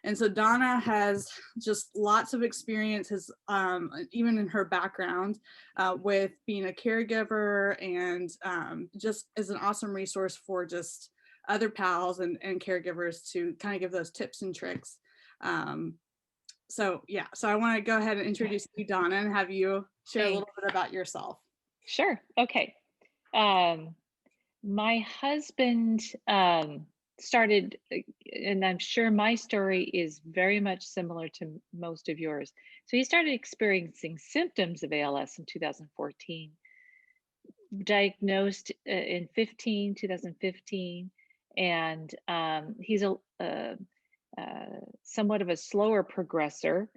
And so Donna has just lots of experiences, even in her background, with being a caregiver, and just is an awesome resource for just other pals and caregivers to kind of give those tips and tricks. So yeah, so I want to go ahead and introduce you, Donna, and have you share a little Thanks. bit about yourself. Sure. Okay. My husband started, and I'm sure my story is very much similar to most of yours. So he started experiencing symptoms of ALS in 2014, diagnosed in 2015, and he's somewhat of a slower progressor.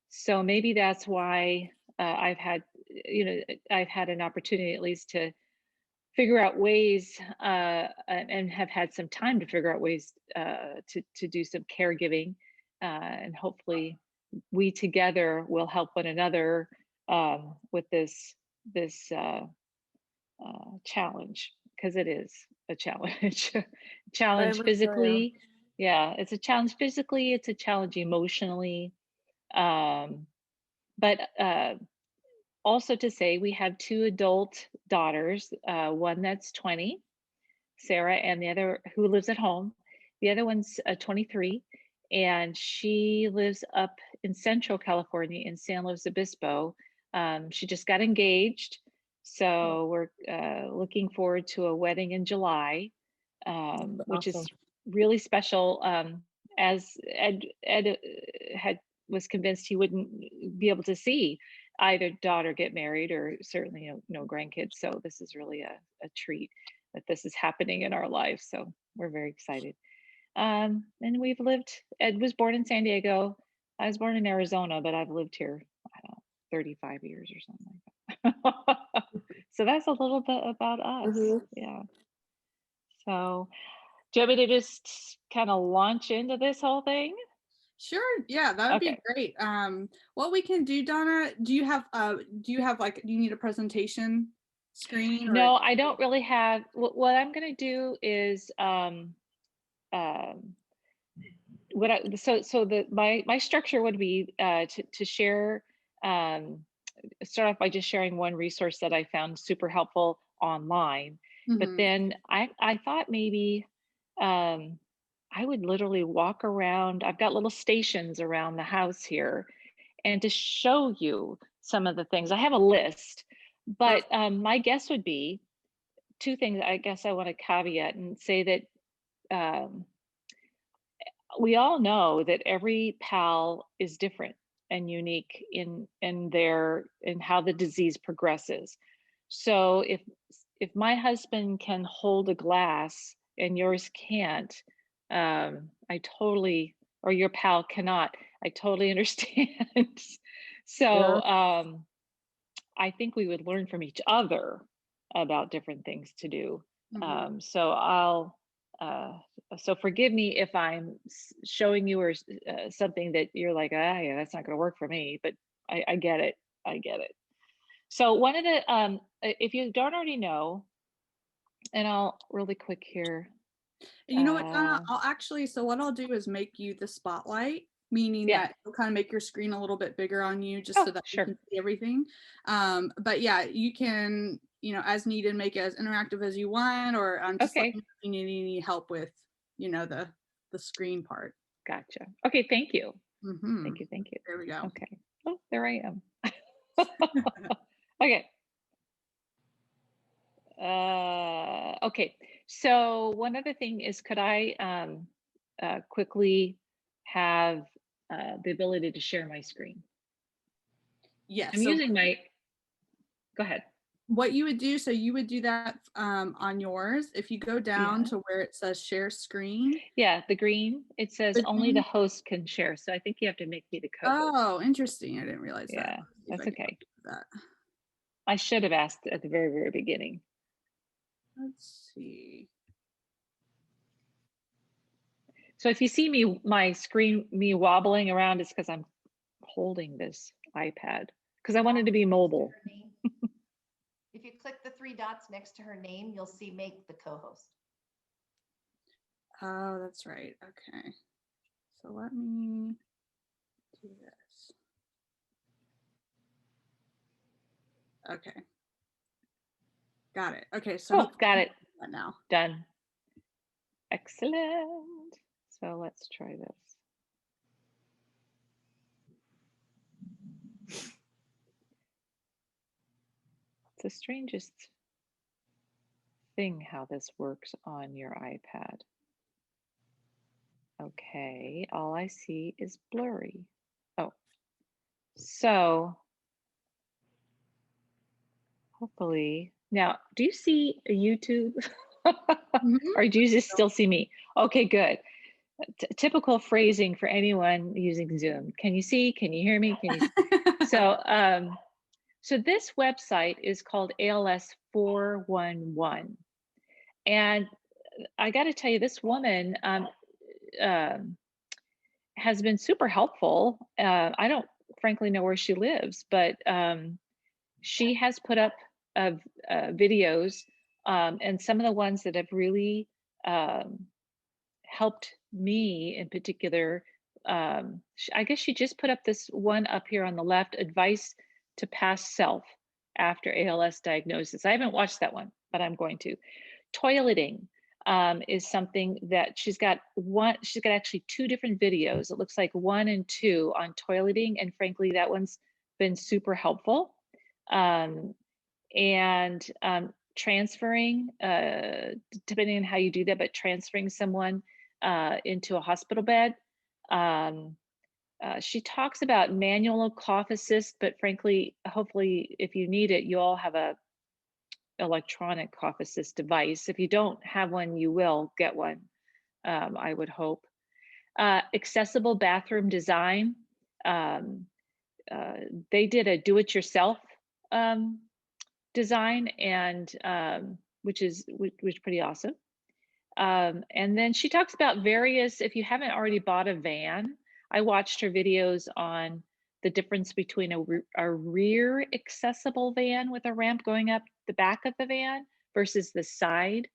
So maybe that's why I've had an opportunity at least to figure out ways and have had some time to figure out ways to do some caregiving, and hopefully we together will help one another with this challenge, because it is a challenge. Challenge Very true. physically. Yeah, it's a challenge physically, it's a challenge emotionally. um, but also to say, we have two adult daughters, one that's 20, Sarah, and the other who lives at home. The other one's 23, and she lives up in Central California in San Luis Obispo. She just got engaged, so we're looking forward to a wedding in July, which is Awesome. really special. As Ed had was convinced he wouldn't be able to see either daughter get married, or certainly no grandkids. So this is really a treat that this is happening in our lives. So we're very excited. And we've lived. Ed was born in San Diego. I was born in Arizona, but I've lived here, I don't know, 35 years or something like that. So that's a little bit about us. Mhm. Yeah. So do you want me to just kind of launch into this whole thing? Sure, yeah, that would be Okay. great. What we can do, Donna, do you have like, do you need a presentation screen or? No, I don't really have. What I'm going to do is um, so the my structure would be to share, um, start off by just sharing one resource that I found super helpful online. But Mhm. then I thought maybe um, I would literally walk around. I've got little stations around the house here, and to show you some of the things. I have a list, but Perfect. my guess would be two things. I guess I want to caveat and say that we all know that every PAL is different and unique in how the disease progresses. So if my husband can hold a glass and yours can't, I totally, or your pal cannot, I totally understand. Yeah. So I think we would learn from each other about different things to do. Mhm. So uh, so forgive me if I'm showing you or something that you're like, ah, yeah, that's not going to work for me. But I get it. I get it. So one of the, if you don't already know, and I'll really quick here. And you know what, Donna? Uh, I'll actually, so what I'll do is make you the spotlight, meaning yeah. that it'll kind of make your screen a little bit bigger on you just Oh, so that we sure. can see everything. But yeah, you can, as needed, make it as interactive as you want, or just let me Okay. know if you need any help with, the screen part. Gotcha. Okay. Thank you. Mm-hmm. Thank you. Thank you. There we go. Okay. Oh, there I am. Okay. Okay. So one other thing is, could I quickly have the ability to share my screen? Yes. I'm So using my, go ahead. what you would do, so you would do that on yours. If you go down Yeah. to where it says share screen, Yeah, the green, it says the only the green. host can share. So I think you have to make me the co-host. Oh, interesting. I didn't realize that. Yeah, Let's see if I that's can okay. do that. I should have asked at the very, very beginning. Let's see. So if you see me, my screen, me wobbling around, it's because I'm holding this iPad because I wanted to be Next to mobile. her name. If you click the three dots next to her name, you'll see make the co-host. Oh, that's right. Okay. So let me do this. Okay. Got it. Okay, so Cool, got it. now. Done. Excellent. So let's try this. It's the strangest thing how this works on your iPad. Okay, all I see is blurry. Oh, so hopefully, now, do you see a YouTube? Or do you just still see me? Okay, good. Typical phrasing for anyone using Zoom. Can you see? Can you hear me? Can you? So, so this website is called ALS 411, and I got to tell you, this woman has been super helpful. I don't frankly know where she lives, but she has put up videos, and some of the ones that have really helped me in particular. I guess she just put up this one up here on the left, advice to past self after ALS diagnosis. I haven't watched that one, but I'm going to. Toileting is something that she's got actually 2 different videos. It looks like 1 and 2 on toileting. And frankly, that one's been super helpful. And transferring, depending on how you do that, but transferring someone into a hospital bed. She talks about manual cough assist, but frankly, hopefully, if you need it, you all have a electronic cough assist device. If you don't have one, you will get one, I would hope. Accessible bathroom design. They did a do-it-yourself design, and which is pretty awesome. And then she talks about various, if you haven't already bought a van, I watched her videos on the difference between a rear accessible van with a ramp going up the back of the van versus the side.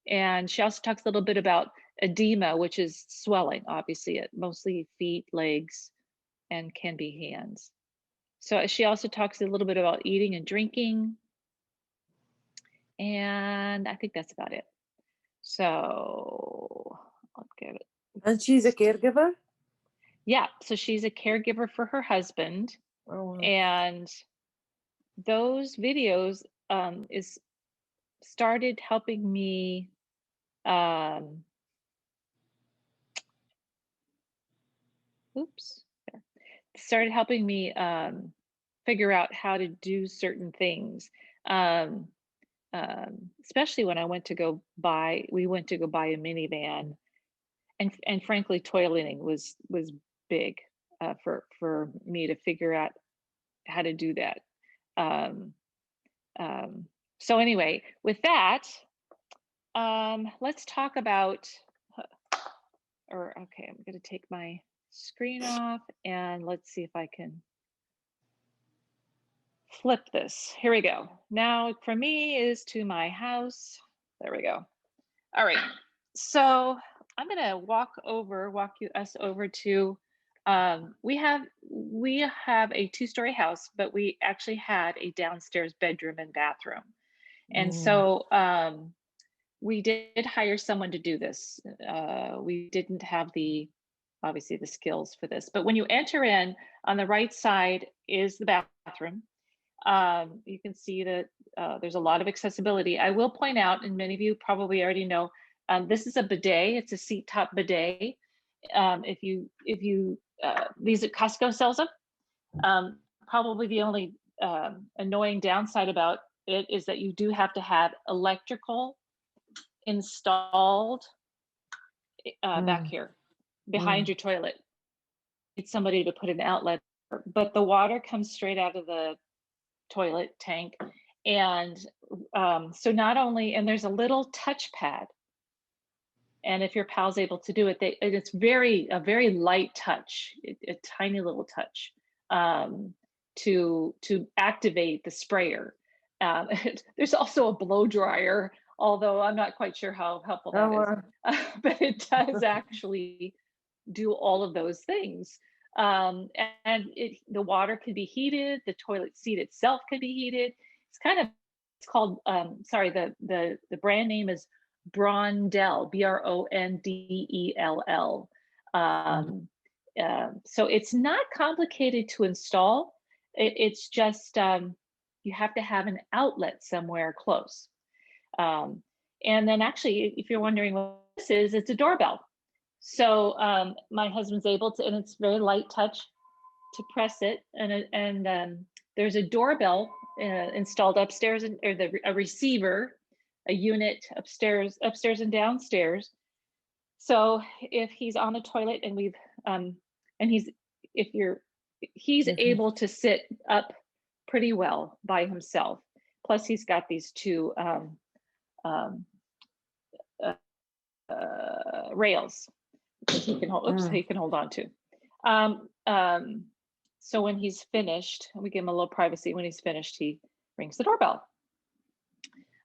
And she also talks a little bit about edema, which is swelling, obviously, at mostly feet, legs, and can be hands. So she also talks a little bit about eating and drinking. And I think that's about it. So I'll give it. And she's a caregiver? Yeah, so she's a caregiver for her husband. Oh, wow. And those videos is started helping me started helping me figure out how to do certain things. Especially when we went to go buy a minivan, and frankly, toileting was big for me to figure out how to do that. So anyway, with that, let's talk about, okay, I'm going to take my screen off and let's see if I can flip this. Here we go. Now for me is to my house. There we go. All right. So I'm going to walk us over to, we have a 2-story house, but we actually had a downstairs bedroom and bathroom. And so we did hire someone to do this. We didn't have obviously the skills for this, but when you enter in, on the right side is the bathroom. You can see that there's a lot of accessibility. I will point out, and many of you probably already know, this is a bidet. It's a seat top bidet. If you these at Costco sells them. Probably the only annoying downside about it is that you do have to have electrical installed back here behind your toilet. Need somebody to put an outlet, but the water comes straight out of the toilet tank. And so not only, and there's a little touchpad, and if your pal's able to do it, it's a very light touch, a tiny little touch to activate the sprayer. There's also a blow dryer, although I'm not quite sure how helpful that is. But it does actually do all of those things. And the water could be heated, the toilet seat itself could be heated. It's called, sorry, the brand name is Brondell, Brondell. So it's not complicated to install. It's just you have to have an outlet somewhere close. And then actually, if you're wondering what this is, it's a doorbell. So my husband's able to, and it's very light touch to press it, and there's a doorbell installed upstairs, or a receiver, a unit upstairs and downstairs. So if he's on the toilet and he's able to sit up pretty well by himself. Plus he's got these two rails he can hold on to. So when he's finished, we give him a little privacy. When he's finished, he rings the doorbell.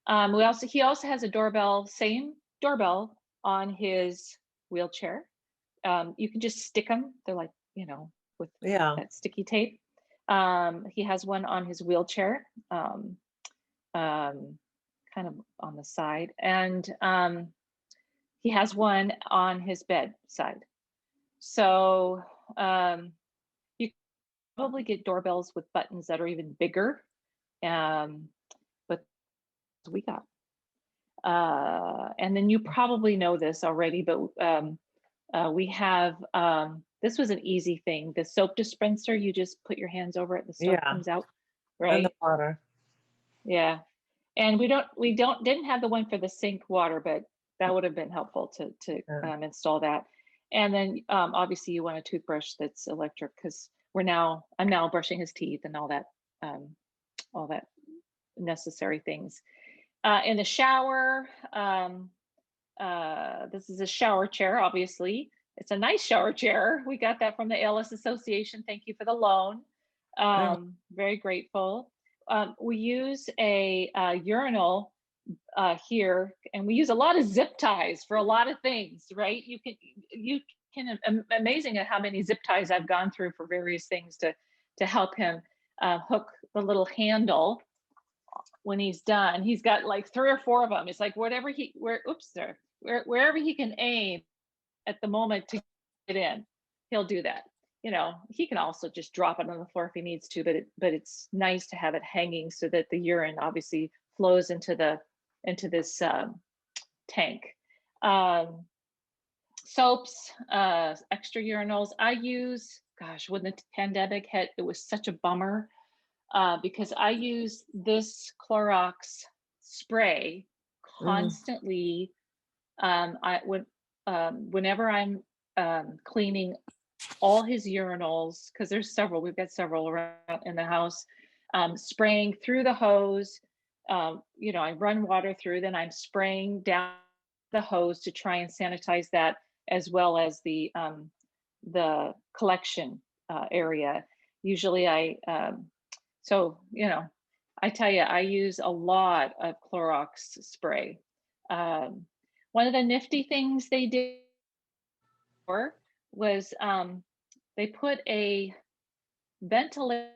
He also has a same doorbell on his wheelchair. You can just stick them. They're like, with that sticky tape. He has one on his wheelchair, kind of on the side, and he has one on his bedside. So you probably get doorbells with buttons that are even bigger, but we got. And then you probably know this already, but we have, this was an easn't thing. The soap dispenser, you just put your hands over it, the soap comes out, right? And the water. Yeah. And didn't have the one for the sink water, but that would have been helpful to install that. And then obviously you want a toothbrush that's electric, because I'm now brushing his teeth and all that necessary things. In the shower, this is a shower chair, obviously. It's a nice shower chair. We got that from the ALS Association. Thank you for the loan. Very grateful. We use a urinal here, and we use a lot of zip ties for a lot of things, right? You can amazing at how many zip ties I've gone through for various things to help him hook the little handle. When he's done, he's got like 3 or 4 of them. It's like wherever he can aim at the moment to get in, he'll do that. He can also just drop it on the floor if he needs to, but it's nice to have it hanging so that the urine obviously flows into this tank. Soaps, extra urinals. I use, when the pandemic hit, it was such a bummer. Because I use this Clorox spray constantly. Whenever I'm cleaning all his urinals, because there's several, we've got several around in the house, spraying through the hose. I run water through, then I'm spraying down the hose to try and sanitize that, as well as the collection area. Usually I tell you, I use a lot of Clorox spray. One of the nifty things they did was they put a ventilator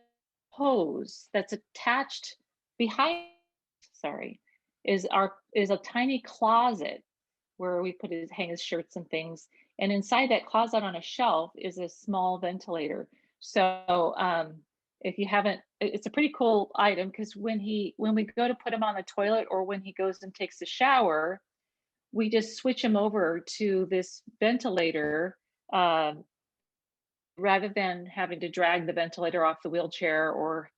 hose that's attached behind, is a tiny closet where we hang his shirts and things. And inside that closet on a shelf is a small ventilator. So if you haven't, it's a pretty cool item, because when we go to put him on the toilet, or when he goes and takes a shower, we just switch him over to this ventilator, rather than having to drag the ventilator off the wheelchair, or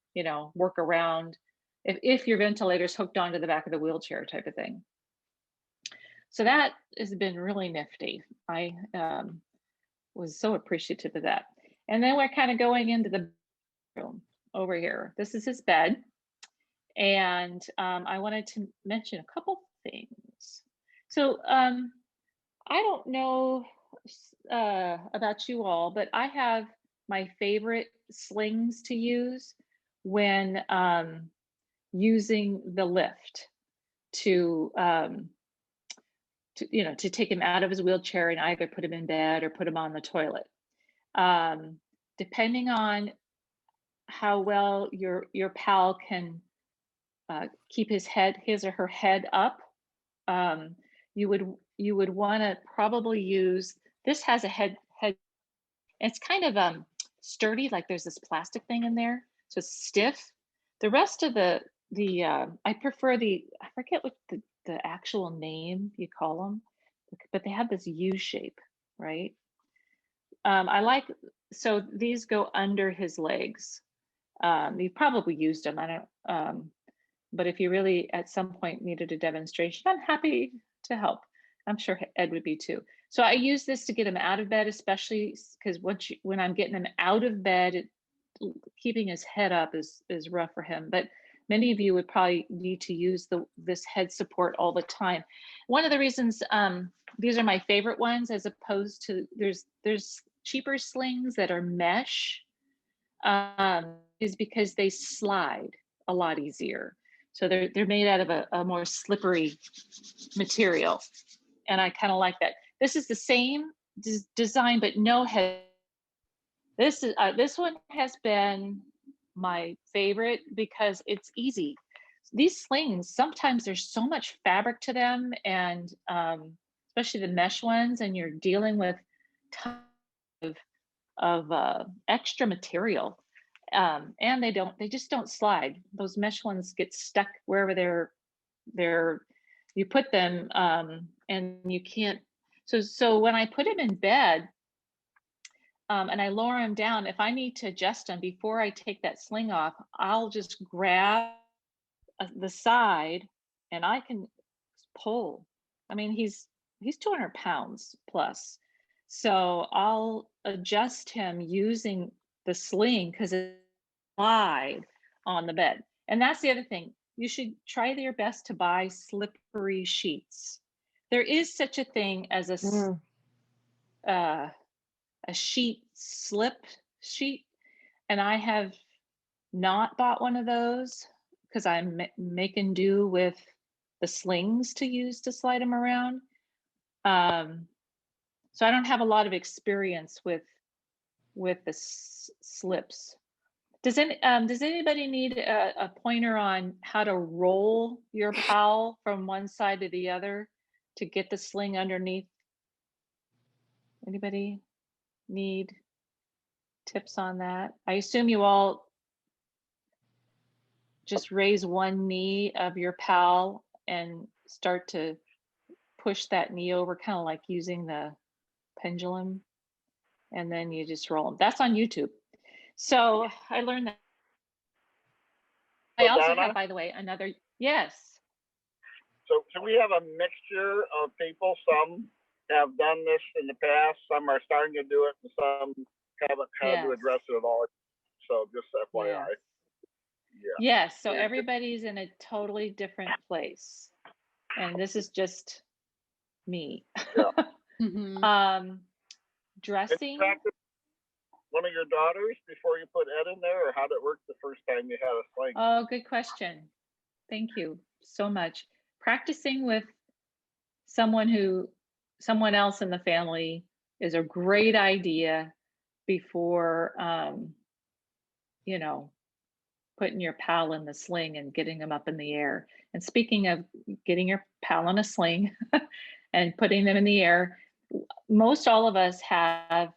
work around if your ventilator is hooked onto the back of the wheelchair, type of thing. So that has been really nifty. I was so appreciative of that. And then we're kind of going into the room over here. This is his bed, and I wanted to mention a couple things. So I don't know about you all, but I have my favorite slings to use when using the lift to to take him out of his wheelchair and either put him in bed or put him on the toilet. Um, Depending on how well your pal can keep his or her head up, um, you would want to probably use. This has a head. It's kind of sturdy, like there's this plastic thing in there, so it's stiff. The rest of the I prefer I forget what the actual name you call them, but they have this U shape, right? I like, so these go under his legs. You've probably used them. I don't, but if you really at some point needed a demonstration, I'm happy to help. I'm sure Ed would be too. So I use this to get him out of bed, especially because when I'm getting him out of bed, keeping his head up is rough for him. But many of you would probably need to use this head support all the time. One of the reasons these are my favorite ones, as opposed to there's cheaper slings that are mesh, is because they slide a lot easier. So they're made out of a more slippery material, and I kind of like that. This is the same design, but no head. This one has been my favorite because it's easy. These slings, sometimes there's so much fabric to them, and especially the mesh ones, and you're dealing with tons of extra material, and they just don't slide. Those mesh ones get stuck wherever you put them, and you can't. So when I put him in bed, and I lower him down, if I need to adjust him before I take that sling off, I'll just grab the side and I can pull. I mean, he's 200 pounds plus. So I'll adjust him using the sling because it's wide on the bed. And that's the other thing. You should try your best to buy slippery sheets. There is such a thing as a sheet slip sheet, and I have not bought one of those because I'm making do with the slings to use to slide them around. So I don't have a lot of experience with the slips. Does anybody need a pointer on how to roll your pal from one side to the other to get the sling underneath? Anybody need tips on that? I assume you all just raise one knee of your pal and start to push that knee over, kind of like using the pendulum, and then you just roll them. That's on YouTube. So I learned that. I So also Donna, have, by the way, another, yes. so we have a mixture of people. Some have done this in the past, some are starting to do it, and some haven't had to Yes. address it at all. So just FYI. Yes. Yeah. Yes, so everybody's in a totally different place. And this is just me. Yeah. Mhm. Dressing. Practice one of your daughters before you put Ed in there, or how did it work the first time you had a sling? Oh, good question. Thank you so much. Practicing with someone else in the family is a great idea before putting your pal in the sling and getting them up in the air. And speaking of getting your pal in a sling and putting them in the air, most all of us have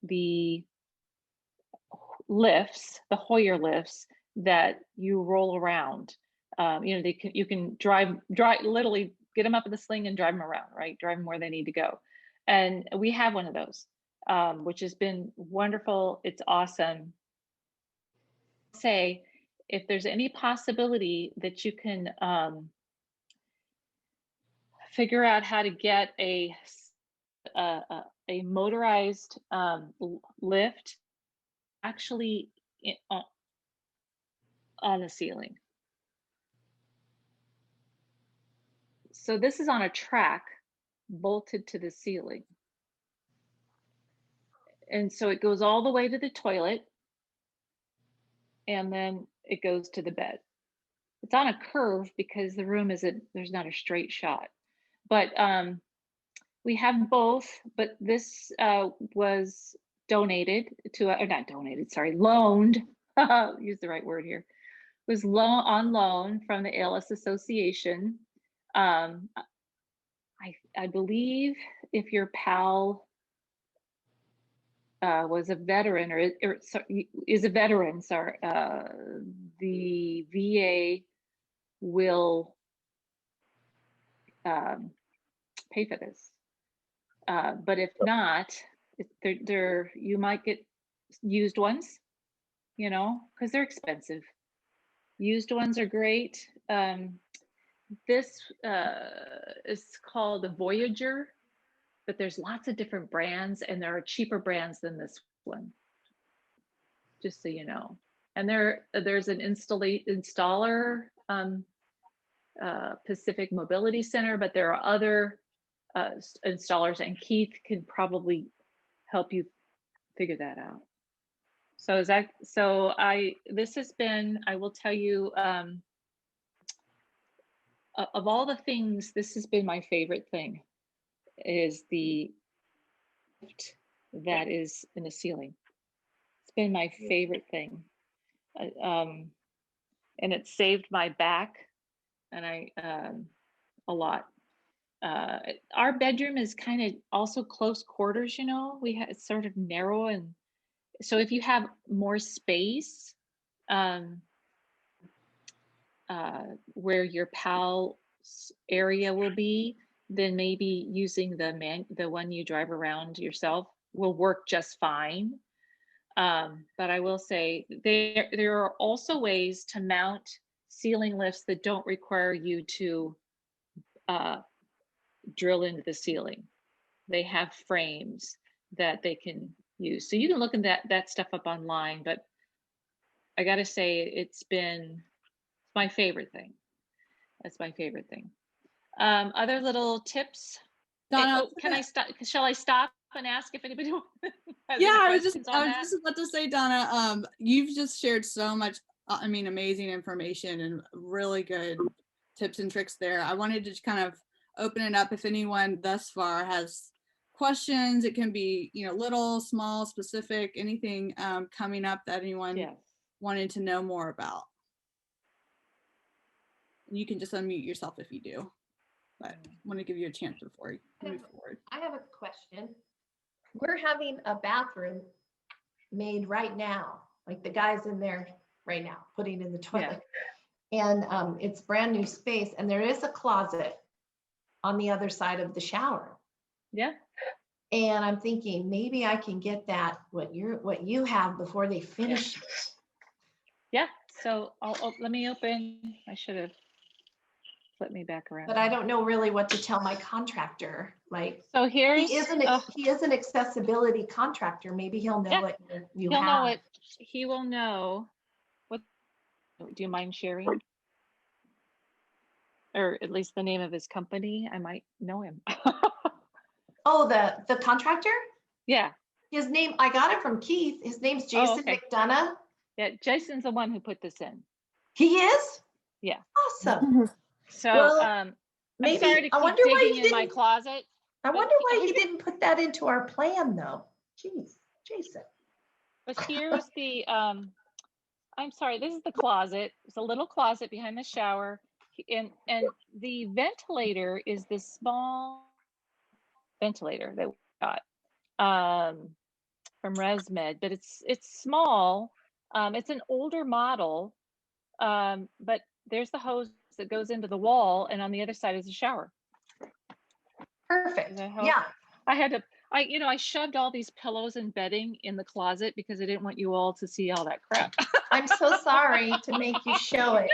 the lifts, the Hoyer lifts that you roll around. You can drive, literally get them up in the sling and drive them around, right? Drive them where they need to go. And we have one of those, which has been wonderful. It's awesome. Say, if there's any possibility that you can figure out how to get a motorized lift actually on the ceiling. So this is on a track bolted to the ceiling. And so it goes all the way to the toilet, and then it goes to the bed. It's on a curve because the room there's not a straight shot. but we have both, but this was donated to, or not donated, sorry, loaned, use the right word here, was on loan from the ALS Association. I believe if your pal was a veteran or is a veteran, sorry, the VA will pay for this. But if not, you might get used ones, you know, because they're expensive. Used ones are great. This is called a Voyager, but there's lots of different brands, and there are cheaper brands than this one, just so you know. And there's an installer, Pacific Mobility Center, but there are other installers, and Keith can probably help you figure that out. So this has been, I will tell you, of all the things, this has been my favorite thing, is the that is in the ceiling. It's been my favorite thing. And it saved my back, and a lot. Our bedroom is kind of also close quarters, you know, it's sort of narrow, and so if you have more space, where your pal's area will be, then maybe using the one you drive around yourself will work just fine. But I will say there are also ways to mount ceiling lifts that don't require you to drill into the ceiling. They have frames that they can use. So you can look at that stuff up online, but I gotta say it's my favorite thing. That's my favorite thing. Other little tips. Donna, Can I stop? Shall I stop and ask if anybody has yeah, any I was just questions about to say, Donna, you've just shared so much, I mean, amazing information and really good tips and tricks there. I wanted to just kind of open it up if anyone thus far has questions. It can be, you know, little, small, specific, anything coming up that anyone Yes. wanted to know more about. You can just unmute yourself if you do, but I want to give you a chance before you move forward. I have a question. We're having a bathroom made right now, like the guy's in there right now, putting in the toilet. Yeah. And it's brand new space, and there is a closet on the other side of the shower. Yeah. And I'm thinking maybe I can get that what you have before they finish it. Yeah. So let me open. I should have flipped me back around. But I don't know really what to tell my contractor. Like, so here's he is an accessibility contractor. Maybe he'll know what you he'll have. know what he will know. What do you mind sharing? Or at least the name of his company. I might know him. Oh, the contractor? Yeah. His name, I got it from Keith. His name's Jason McDonough. Yeah, Jason's the one who put this in. He is? Yeah. Awesome. So well, maybe, I'm sorry to keep digging in my closet. I wonder why he didn't put that into our plan though. Jeez, Jason. But here's the I'm sorry, this is the closet. It's a little closet behind the shower. And the ventilator is this small ventilator that we got from ResMed, but it's small. It's an older model, but there's the hose that goes into the wall, and on the other side is the shower. Perfect. Yeah. I shoved all these pillows and bedding in the closet because I didn't want you all to see all that crap. I'm so sorry to make you show it.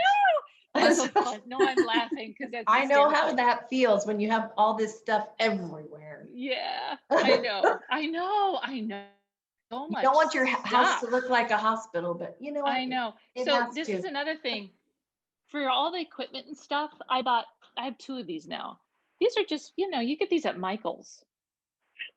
No, I'm laughing because that's I know how that feels when you have all this stuff everywhere. Yeah, I know. So much you don't want your house to look like a hospital, but you know what? I know. So this is another thing. For all the equipment and stuff, I have 2 of these now. These are just, you get these at Michael's.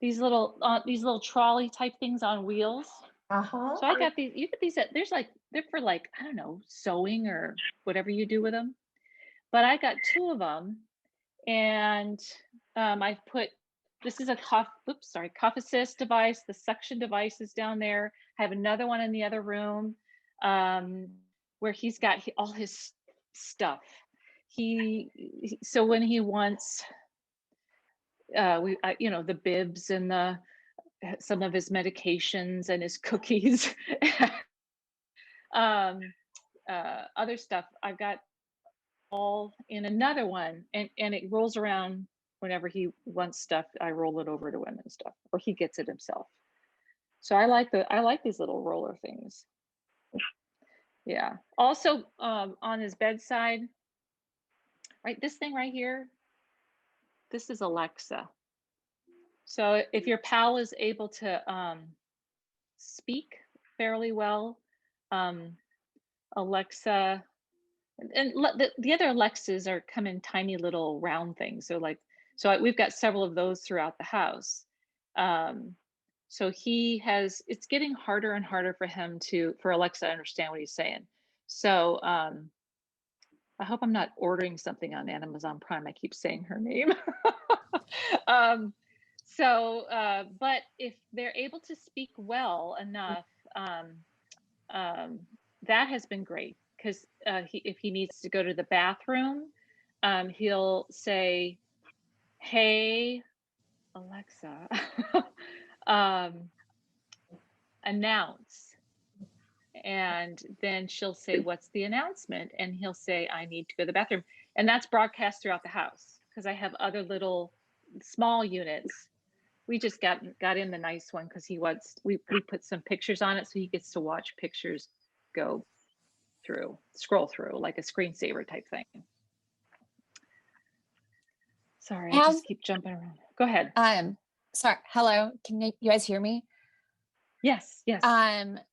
These little trolley type things on wheels. Uh-huh. So I got these. You get these at they're for like, I don't know, sewing or whatever you do with them. But I got 2 of them, And I've put, this is a cough assist device. The suction device is down there. I have another one in the other room where he's got all his stuff. So when he wants, the bibs and some of his medications and his cookies, other stuff, I've got all in another one, and it rolls around whenever he wants stuff. I roll it over to him and stuff, or he gets it himself. So I like these little roller things. Yeah. Also, on his bedside, right, this thing right here, this is Alexa. So if your pal is able to speak fairly well, Alexa, and the other Alexas come in tiny little round things. So we've got several of those throughout the house. So it's getting harder and harder for Alexa to understand what he's saying. So I hope I'm not ordering something on Amazon Prime. I keep saying her name. But if they're able to speak well enough, that has been great, because if he needs to go to the bathroom, he'll say, "Hey, Alexa, announce." And then she'll say, "What's the announcement?" And he'll say, "I need to go to the bathroom." And that's broadcast throughout the house, because I have other little small units. We just got in the nice one because we put some pictures on it, so he gets to watch pictures scroll through like a screensaver type thing. Sorry, I just keep jumping around. Go ahead. Sorry. Hello. Can you guys hear me? Yes.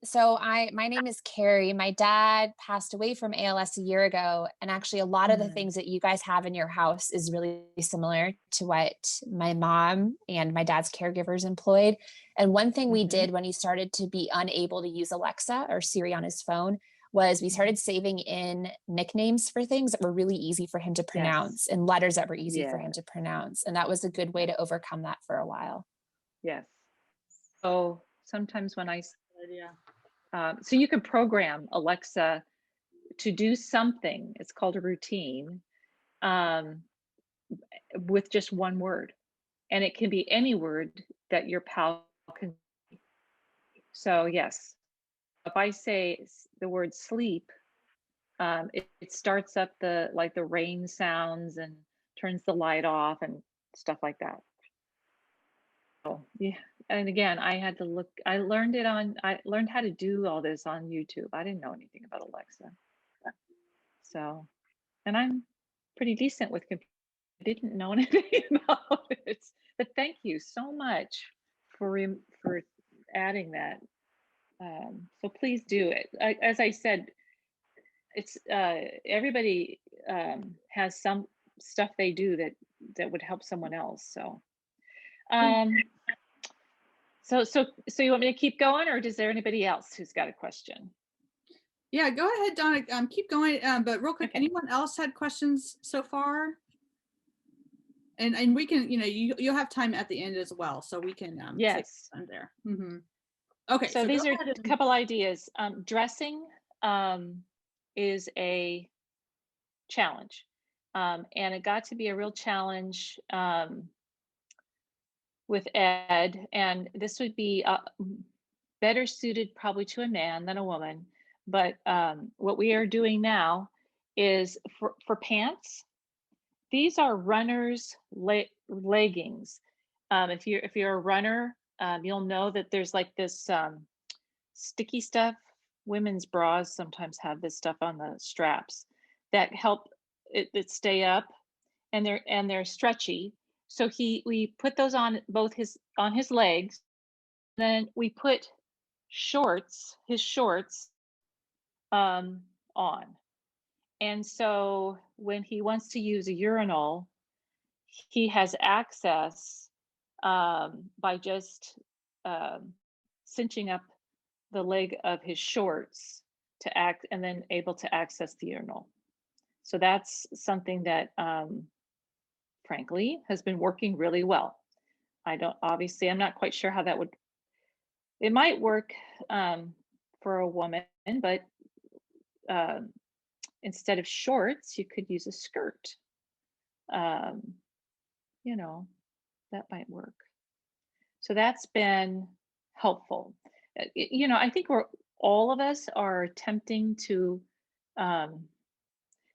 So my name is Carrie. My dad passed away from ALS a year ago. And actually a lot of the things that you guys have in your house is really similar to what my mom and my dad's caregivers employed. And one thing we did when he started to be unable to use Alexa or Siri on his phone was we started saving in nicknames for things that were really easy for him to pronounce and letters that were easy for him to pronounce. And that was a good way to overcome that for a while. Yes. So sometimes when so you can program Alexa to do something, it's called a routine, with just one word. And it can be any word that your pal can. So yes, if I say the word sleep, it starts up the rain sounds and turns the light off and stuff like that. Oh, yeah. And again, I learned how to do all this on YouTube. I didn't know anything about Alexa. So, and I'm pretty decent with computers. I didn't know anything about it. But thank you so much for adding that. So please do it. As I said, it's everybody has some stuff they do that would help someone else. So. So you want me to keep going, or is there anybody else who's got a question? Yeah, go ahead, Donna. Keep going. But real quick, Okay. Anyone else had questions so far? And we can, you'll have time at the end as well, so we can yes take there. Okay. So these are a couple ideas. Dressing is a challenge, and it got to be a real challenge with Ed, and this would be better suited probably to a man than a woman. But what we are doing now is for pants. These are runners' leggings. If you're a runner, you'll know that there's like this sticky stuff. Women's bras sometimes have this stuff on the straps that help it stay up, and they're stretchy. So we put those on his legs. Then we put his shorts on. And so when he wants to use a urinal, he has access by just cinching up the leg of his shorts and then able to access the urinal. So that's something that frankly, has been working really well. Obviously, I'm not quite sure how that would, it might work for a woman, but um, instead of shorts, you could use a skirt. Um, you know, that might work. So that's been helpful. I think all of us are attempting to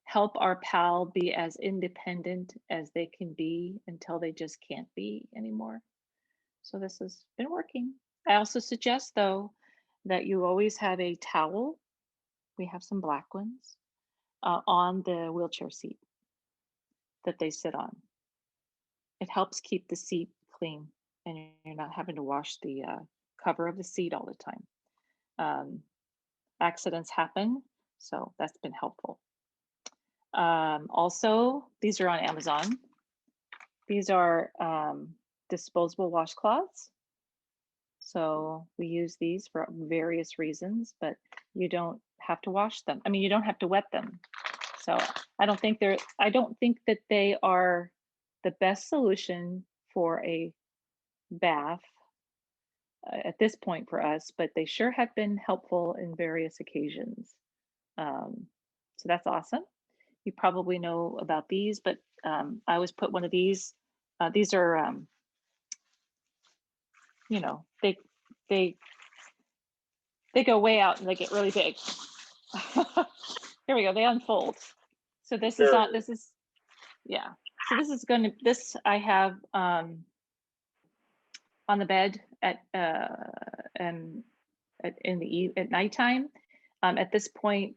help our pal be as independent as they can be until they just can't be anymore. So this has been working. I also suggest, though, that you always have a towel. We have some black ones on the wheelchair seat that they sit on. It helps keep the seat clean, and you're not having to wash the cover of the seat all the time. Accidents happen, so that's been helpful. Also, these are on Amazon. These are disposable washcloths. So we use these for various reasons, but you don't have to wash them. I mean, you don't have to wet them. So I don't think that they are the best solution for a bath at this point for us, but they sure have been helpful in various occasions. So that's awesome. You probably know about these, but I always put one of these. These are, they go way out and they get really big. There we go. They unfold. So this is on. This is, yeah. So this is going to. This I have on the bed at nighttime. At this point,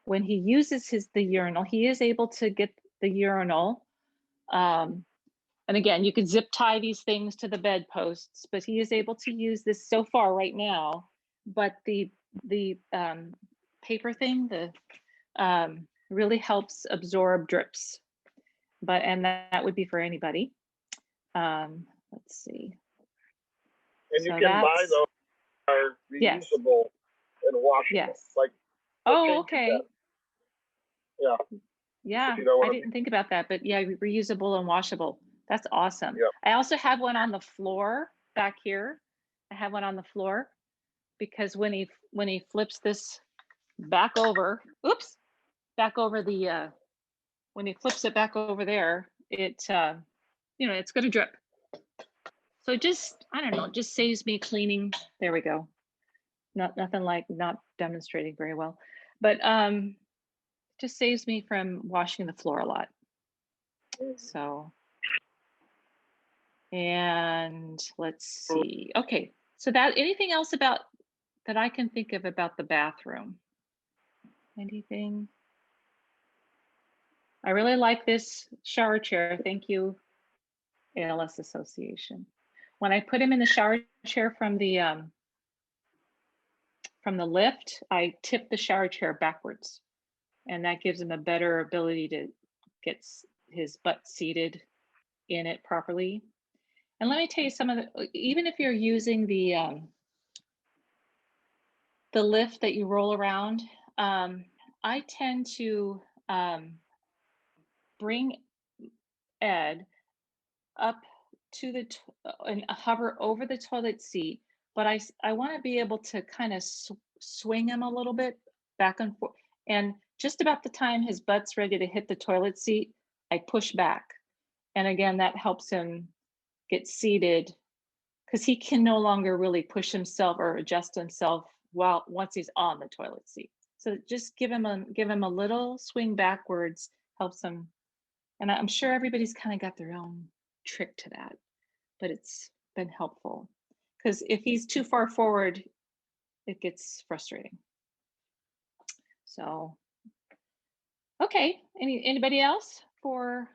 when he uses the urinal, he is able to get the urinal. And again, you can zip tie these things to the bedposts, but he is able to use this so far right now. But the paper thing, really helps absorb drips. And that would be for anybody. Let's see. And you can buy those are reusable and washable. Yes. Like. Oh, okay. Yeah. Yeah, I didn't think about that, but yeah, reusable and washable. That's awesome. Yeah. I also have one on the floor back here. I have one on the floor because when he flips this back over, back over the when he flips it back over there, it it's going to drip. So just, I don't know, it just saves me cleaning. There we go. Nothing like not demonstrating very well, but just saves me from washing the floor a lot. So, and let's see. Okay, so anything else about that I can think of about the bathroom? Anything? I really like this shower chair. Thank you, ALS Association. When I put him in the shower chair from the lift, I tip the shower chair backwards, and that gives him a better ability to get his butt seated in it properly. And let me tell you some of even if you're using the lift that you roll around, I tend to bring Ed up to and hover over the toilet seat, but I want to be able to kind of swing him a little bit back and forth. And just about the time his butt's ready to hit the toilet seat, I push back. And again, that helps him get seated because he can no longer really push himself or adjust himself once he's on the toilet seat. So just give him a little swing backwards, helps him. And I'm sure everybody's kind of got their own trick to that, but it's been helpful because if he's too far forward, it gets frustrating. So, okay, anybody else for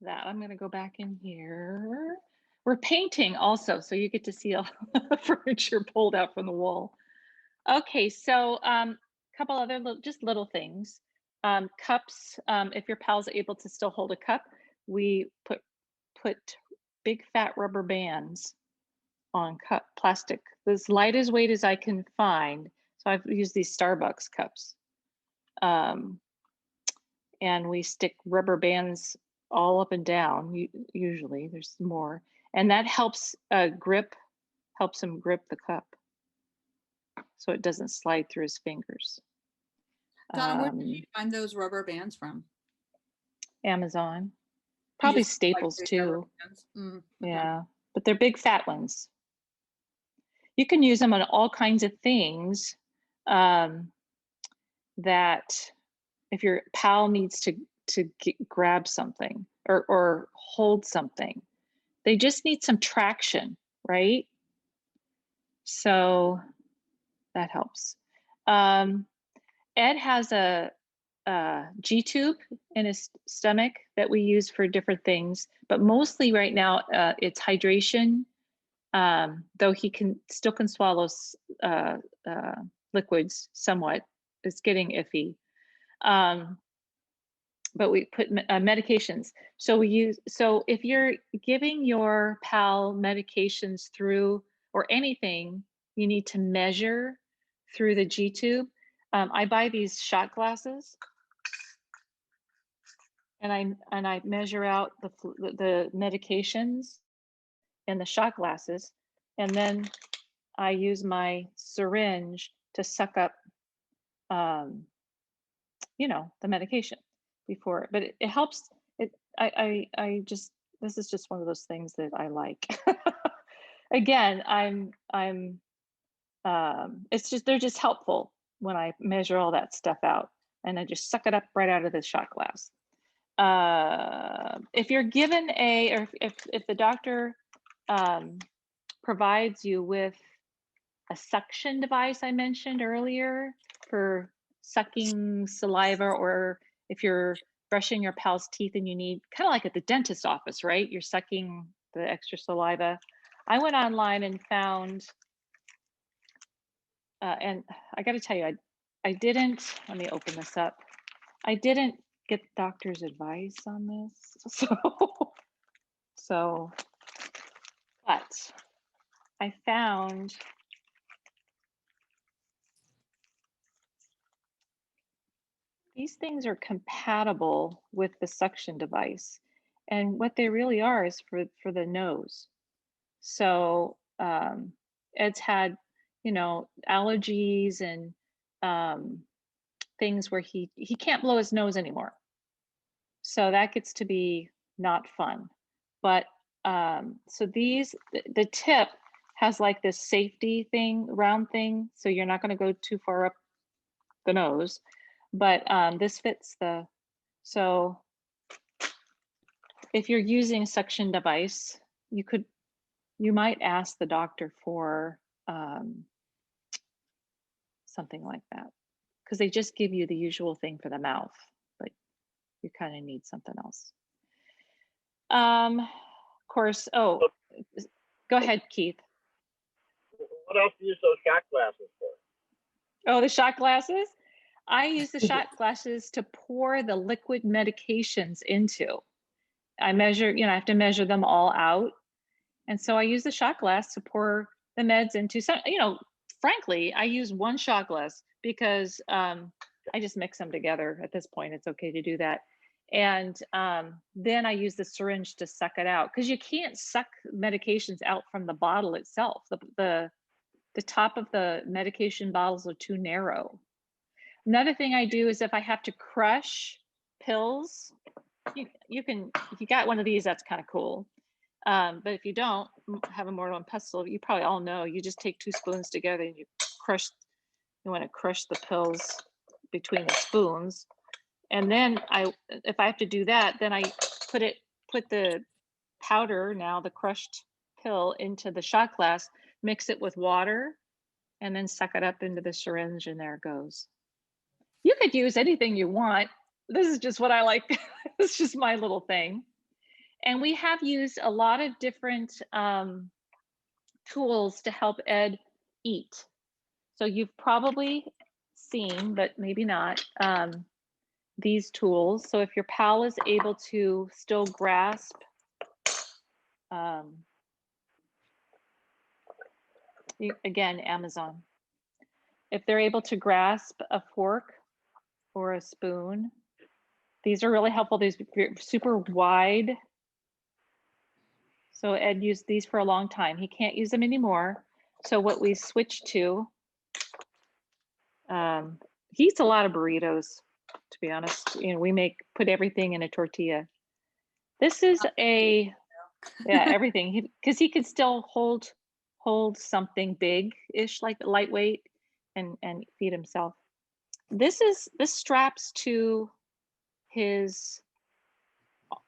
that? I'm gonna go back in here. We're painting also, so you get to see all the furniture pulled out from the wall. Okay, so a couple other little things. Cups, if your pal's able to still hold a cup, we put big fat rubber bands on plastic, as light as weight as I can find. So I've used these Starbucks cups. And we stick rubber bands all up and down. Usually there's more, and that helps helps him grip the cup so it doesn't slide through his fingers. Donna, where did you find those rubber bands from? Amazon, You probably just like Staples big rubber too. bands? Okay. Yeah, but they're big fat ones. You can use them on all kinds of things that if your pal needs to grab something or hold something, they just need some traction, right? So that helps. Ed has a G tube in his stomach that we use for different things, but mostly right now it's hydration. Though he still can swallow liquids somewhat. It's getting iffy. But we put medications. So if you're giving your pal medications through or anything, you need to measure through the G tube. I buy these shot glasses, and I measure out the medications in the shot glasses, and then I use my syringe to suck up, the medication before. But it helps. I just, this is just one of those things that I like. Again, it's just, they're just helpful when I measure all that stuff out, and I just suck it up right out of the shot glass. If you're given or if the doctor provides you with a suction device I mentioned earlier for sucking saliva, or if you're brushing your pal's teeth and you need, kind of like at the dentist office, right? You're sucking the extra saliva. I went online and found, and I got to tell you, I didn't, let me open this up. I didn't get doctor's advice on this. But I found these things are compatible with the suction device. And what they really are is for the nose. So Ed's had, allergies and things where he can't blow his nose anymore. So that gets to be not fun. But so the tip has like this safety thing, round thing. So you're not going to go too far up the nose, but this fits so if you're using a suction device, you might ask the doctor for something like that, because they just give you the usual thing for the mouth, but you kind of need something else. Of course, go ahead, Keith. What else do you use those shot glasses for? Oh, the shot glasses? I use the shot glasses to pour the liquid medications into. I I have to measure them all out. And so I use the shot glass to pour the meds into. So, frankly, I use one shot glass because I just mix them together. At this point, it's okay to do that. And then I use the syringe to suck it out, because you can't suck medications out from the bottle itself. The top of the medication bottles are too narrow. Another thing I do is if I have to crush pills, if you got one of these, that's kind of cool. But if you don't have a mortar and pestle, you probably all know, you just take 2 spoons together and you want to crush the pills between the spoons. And then if I have to do that, then I put the powder, now the crushed pill, into the shot glass, mix it with water, and then suck it up into the syringe, and there it goes. You could use anything you want. This is just what I like. It's just my little thing. And we have used a lot of different tools to help Ed eat. So you've probably seen, but maybe not, these tools. So if your pal is able to still grasp, again, Amazon. If they're able to grasp a fork or a spoon, These are really helpful. These are super wide. So Ed used these for a long time. He can't use them anymore. So what we switched to, he eats a lot of burritos, to be honest. You know, we put everything in a tortilla. This is everything. Because he can still hold something big-ish, like lightweight, and feed himself. This straps to his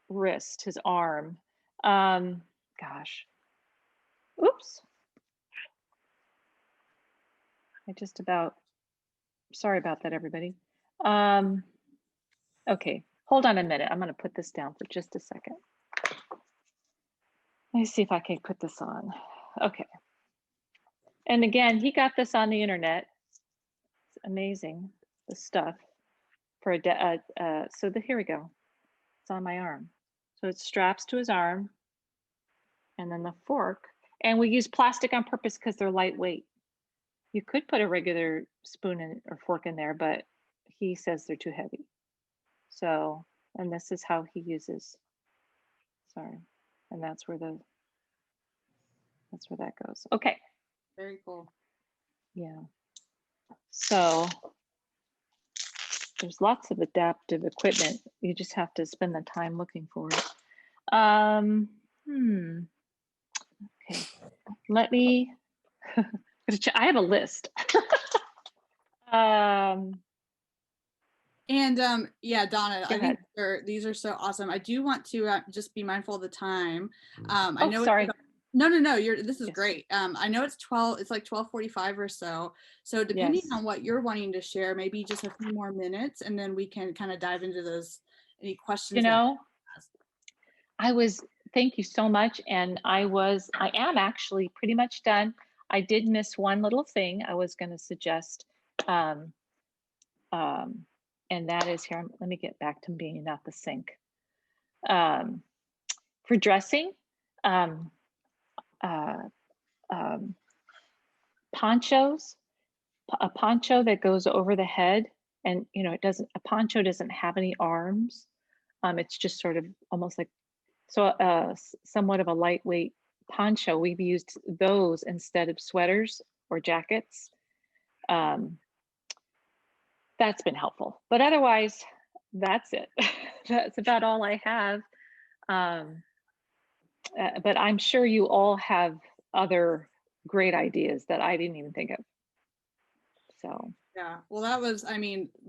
wrist, his arm. Gosh. Oops. Sorry about that, everybody. Okay, hold on a minute. I'm going to put this down for just a second. Let me see if I can put this on. Okay. And again, he got this on the internet. It's amazing, the stuff for here we go. It's on my arm. So it straps to his arm, and then the fork. And we use plastic on purpose because they're lightweight. You could put a regular spoon or fork in there, but he says they're too heavy. So, and this is how he uses. Sorry, and that's where that goes. Okay. Very cool. Yeah. So there's lots of adaptive equipment. You just have to spend the time looking for it. Okay. Let me. I have a list. Yeah, Donna, I think ahead. these are so awesome. I do want to just be mindful of the time. I know sorry. No, this is great. I know it's like 12:45 or so. So depending on what you're wanting to share, maybe just a few more minutes, and then we can kind of dive into any questions. Thank you so much. And I am actually pretty much done. I did miss one little thing I was going to suggest. And that is here. Let me get back to being at the sink. For dressing, ponchos, a poncho that goes over the head, and a poncho doesn't have any arms. It's just sort of almost like somewhat of a lightweight poncho. We've used those instead of sweaters or jackets. That's been helpful, but otherwise that's it. That's about all I have. But I'm sure you all have other great ideas that I didn't even think of. So yeah, well, that was,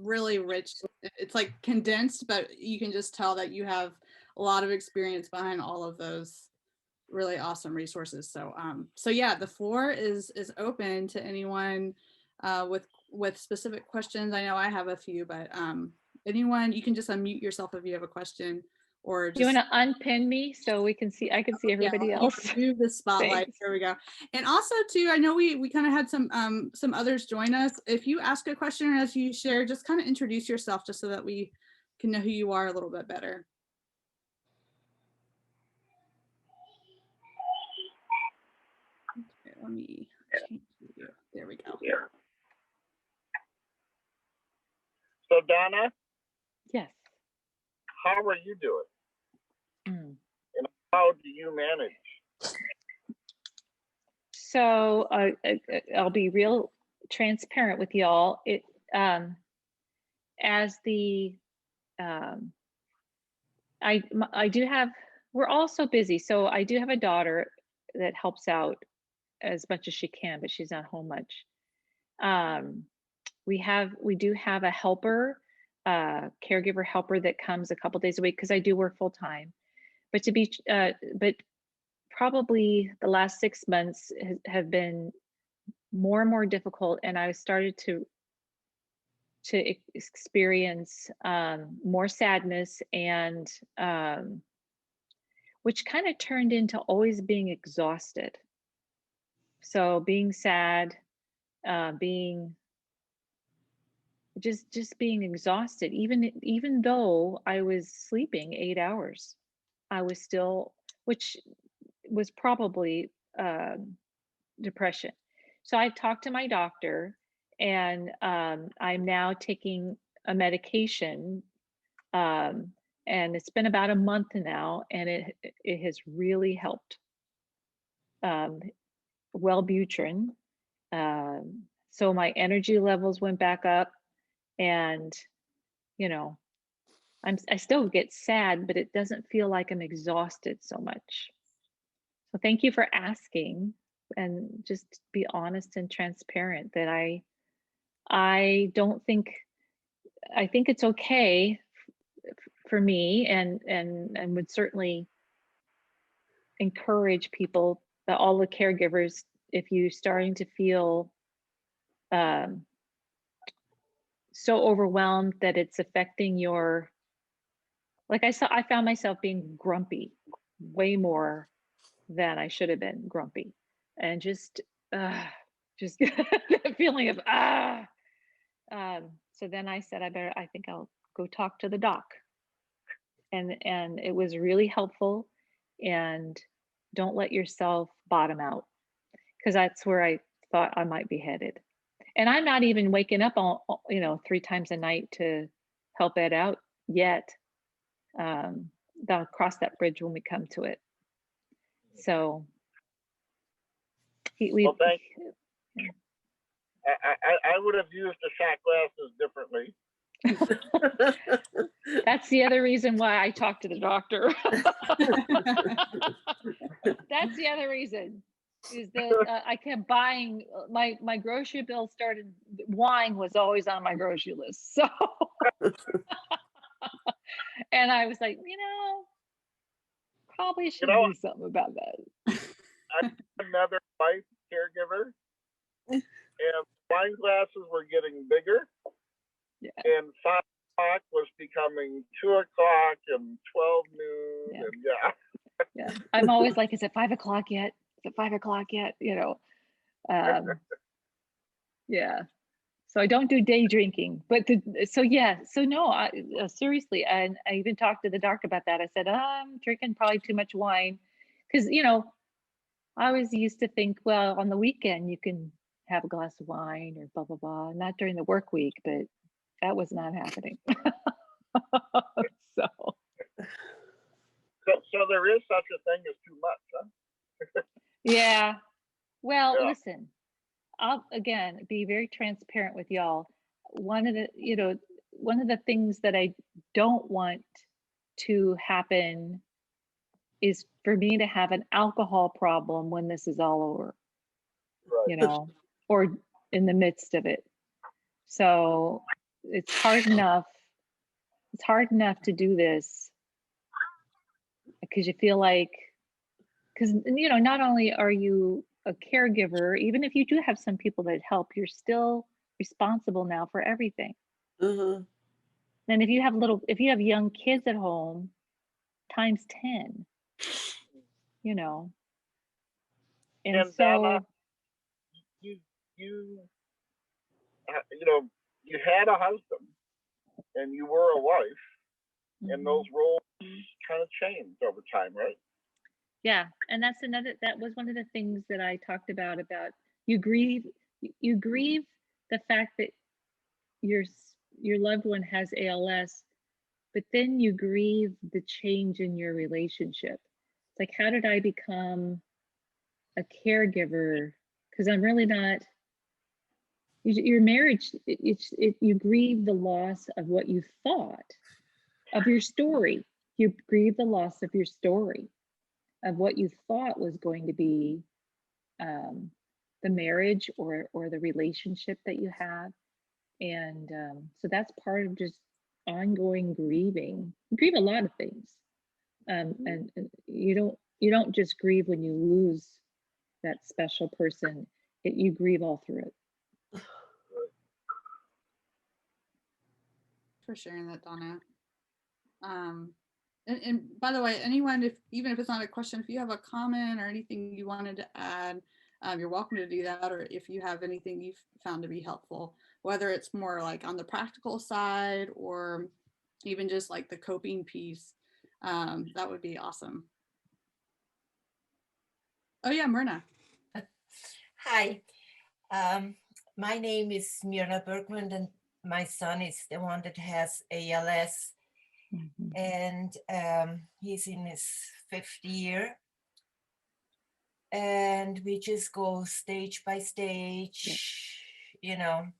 really rich. It's like condensed, but you can just tell that you have a lot of experience behind all of those really awesome resources. So yeah, the floor is open to anyone with specific questions. I know I have a few, but anyone, you can just unmute yourself if you have a question, or just. You want to unpin me so I can see everybody else? Move the spotlight. Thanks. There we go. And also too, I know we kind of had some others join us. If you ask a question or as you share, just kind of introduce yourself just so that we can know who you are a little bit better. Okay, let me change you. There we go. So Donna? Yes. How are you doing? And how do you manage? So I'll be real transparent with y'all. We're all so busy. So I do have a daughter that helps out as much as she can, but she's not home much. We do have a helper, caregiver helper that comes a couple days a week because I do work full time. But probably the last 6 months have been more and more difficult, and I started to experience more sadness, and which kind of turned into always being exhausted. So being sad, being exhausted, even though I was sleeping 8 hours, I was still, which was probably depression. So I talked to my doctor, and I'm now taking a medication And it's been about a month now, and it has really helped. Wellbutrin. So my energy levels went back up, and you know, I still get sad, but it doesn't feel like I'm exhausted so much. So thank you for asking, and just be honest and transparent that I don't think, I think it's okay for me, and would certainly encourage people, that all the caregivers, if you're starting to feel so overwhelmed that it's affecting your, like I found myself being grumpy way more than I should have been grumpy, and just that feeling of so then I said, I think I'll go talk to the doc, and it was really helpful. And don't let yourself bottom out, because that's where I thought I might be headed. And I'm not even waking up all, 3 times a night to help Ed out yet. That'll cross that bridge when we come to it. So Well, thank you. I would have used the shot glasses differently. That's the other reason why I talked to the doctor. That's the other reason, is that I kept buying, my grocery bill started, wine was always on my grocery list. So, and I was like, probably should do something about that. I'm another wife caregiver, and wine glasses were getting bigger. Yeah. And 5 o'clock was becoming 2 o'clock and 12 noon. Yeah. And Yeah. I'm always like, is it 5 o'clock yet? Is it 5 o'clock yet? Yeah. So I don't do day drinking, but so no, seriously. And I even talked to the doctor about that. I said, I'm drinking probably too much wine. Cause I always used to think, well, on the weekend you can have a glass of wine or blah, blah, blah. Not during the work week, but that was not happening. So there is such a thing as too much, huh? Yeah. Well, listen, I'll again be very transparent with y'all. One of the things that I don't want to happen is for me to have an alcohol problem when this is all over, Right. Or in the midst of it. So it's hard enough to do this, because you feel like, because not only are you a caregiver, even if you do have some people that help, you're still responsible now for everything. Mm-hmm. And if you have young kids at home, times 10, and so Donna, you had a husband and you were a wife, and those roles kind of changed over time, right? Yeah, and that was one of the things that I talked about you grieve the fact that your loved one has ALS, but then you grieve the change in your relationship. It's like, how did I become a caregiver? Because I'm really not. Your marriage, you grieve the loss of what you thought of your story. You grieve the loss of your story, of what you thought was going to be the marriage or the relationship that you have. And so that's part of just ongoing grieving. You grieve a lot of things, and you don't just grieve when you lose that special person. You grieve all through it. For sharing that, Donna. And by the way, anyone, even if it's not a question, if you have a comment or anything you wanted to add, you're welcome to do that. Or if you have anything you've found to be helpful, whether it's more like on the practical side or even just like the coping piece, that would be awesome. Oh yeah, Myrna. Hi, my name is Myrna Bergman, and my son is the one that has ALS. Mhm. and he's in his 5th year. And we just go stage by stage, you know.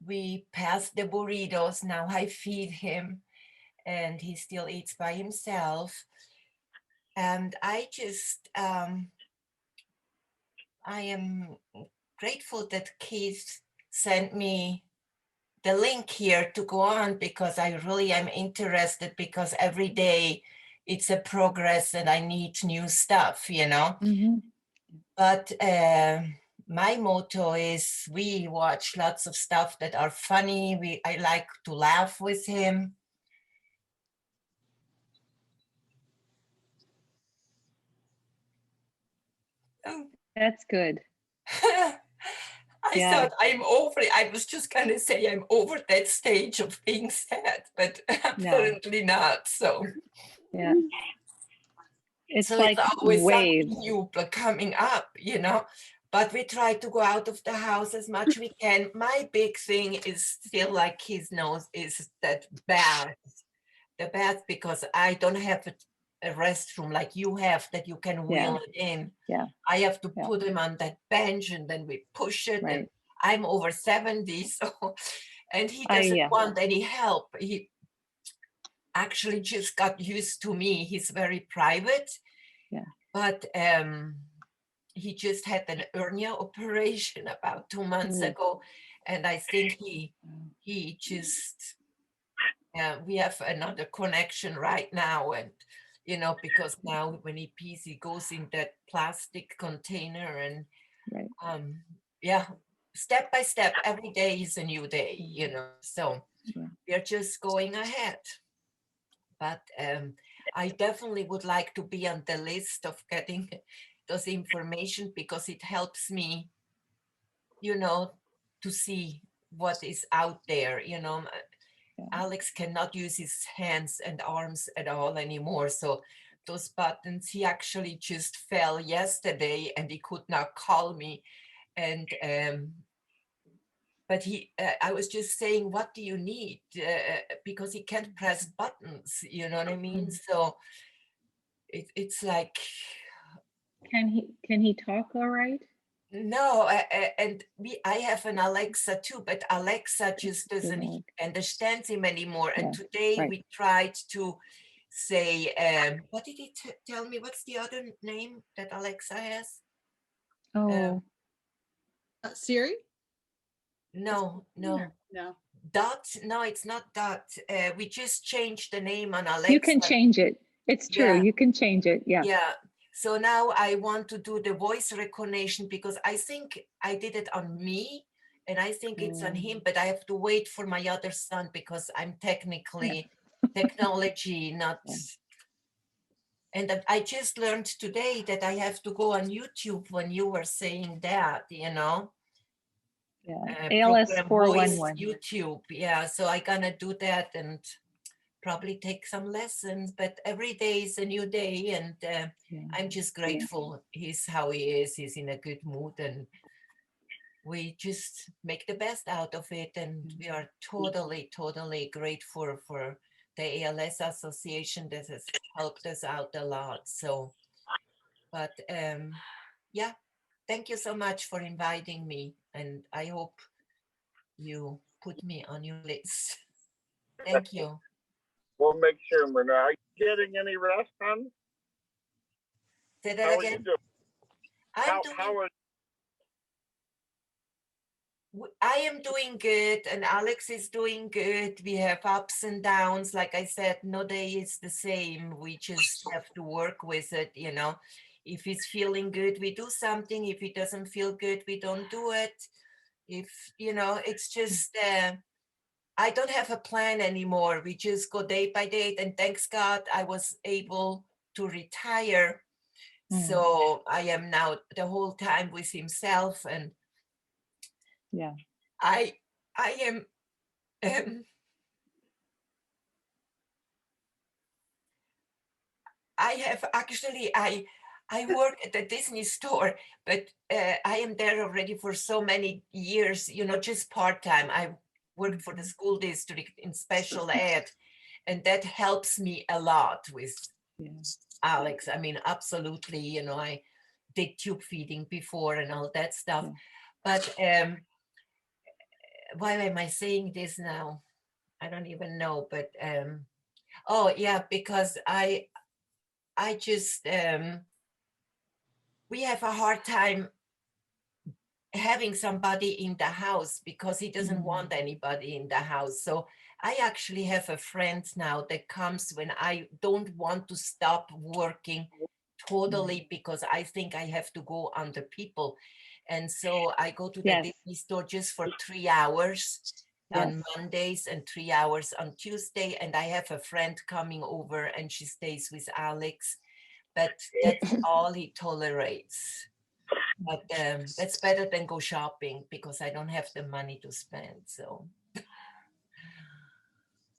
We pass the burritos. Now I feed him, and he still eats by himself. And I am grateful that Keith sent me the link here to go on, because I really am interested, because every day it's a progress and I need new stuff, you know. Mhm. But my motto is we watch lots of stuff that are funny. I like to laugh with him. Oh. That's good. I Yeah. thought I'm over it. I was just going to say I'm over that stage of being sad, but apparently not. So Yeah. It's so like it's always waves. something new coming up, you know. But we try to go out of the house as much we can. My big thing is still, like his nose, is that bath. The bath, because I don't have a restroom like you have that you can wheel it in. Yeah. I have to Yeah. put him on that bench and then we push it. Right. And I'm over 70, so, and he doesn't want any help. He actually just got used to me. He's very private. Yeah. But he just had an hernia operation about 2 months ago, and I think he just we have another connection right now. And you know, because now when he pees, he goes in that plastic container, and yeah, step by step, every day is a new day, you know. So we're just going ahead. But I definitely would like to be on the list of getting those information, because it helps me, you know, to see what is out there, you know. Alex cannot use his hands and arms at all anymore. So those buttons, he actually just fell yesterday and he could not call me. And but I was just saying, what do you need? Because he can't press buttons, you know what I mean? So it's like, can he talk all right? no, and I have an Alexa too, but Alexa just doesn't understand him anymore. And today we tried to say, what did he tell me? What's the other name that Alexa has? Siri? No. No. Dot? No, it's not Dot. We just changed the name on Alexa. You can change it. It's true. You can change it. Yeah. Yeah. So now I want to do the voice recognition, because I think I did it on me and I think it's on him, but I have to wait for my other son, because I'm technically technology, not. And I just learned today that I have to go on YouTube when you were saying that, you know. ALS 411. YouTube. Yeah. So I gonna do that and probably take some lessons, but every day is a new day. And I'm just grateful he's how he is. He's in a good mood, and we just make the best out of it. And we are totally grateful for the ALS Association that has helped us out a lot. So, but yeah, thank you so much for inviting me. And I hope you put me on your list. Thank you. We'll make sure, Myrna. Are you getting any rest, hon? Say that How again. are you doing? I am doing good, and Alex is doing good. We have ups and downs. Like I said, no day is the same. We just have to work with it, you know. If he's feeling good, we do something. If he doesn't feel good, we don't do it. If, you know, it's just, I don't have a plan anymore. We just go day by day. And thanks God, I was able to retire. So I am now the whole time with himself. And I am I have actually I work at the Disney store, but I am there already for so many years, you know, just part-time. I worked for the school district in special ed, And that helps me a lot with Yeah. Alex. I mean, absolutely, you know, I did tube feeding before and all that stuff. Yeah. But why am I saying this now? I don't even know, but oh yeah, because I just we have a hard time having somebody in the house because he doesn't want anybody in the house. So I actually have a friend now that comes when I don't want to stop working totally because I think I have to go under people. And so I go to the Yes. Disney store just for 3 hours on Yes. Mondays and 3 hours on Tuesday. And I have a friend coming over and she stays with Alex, but that's all he tolerates. But that's better than go shopping because I don't have the money to spend. So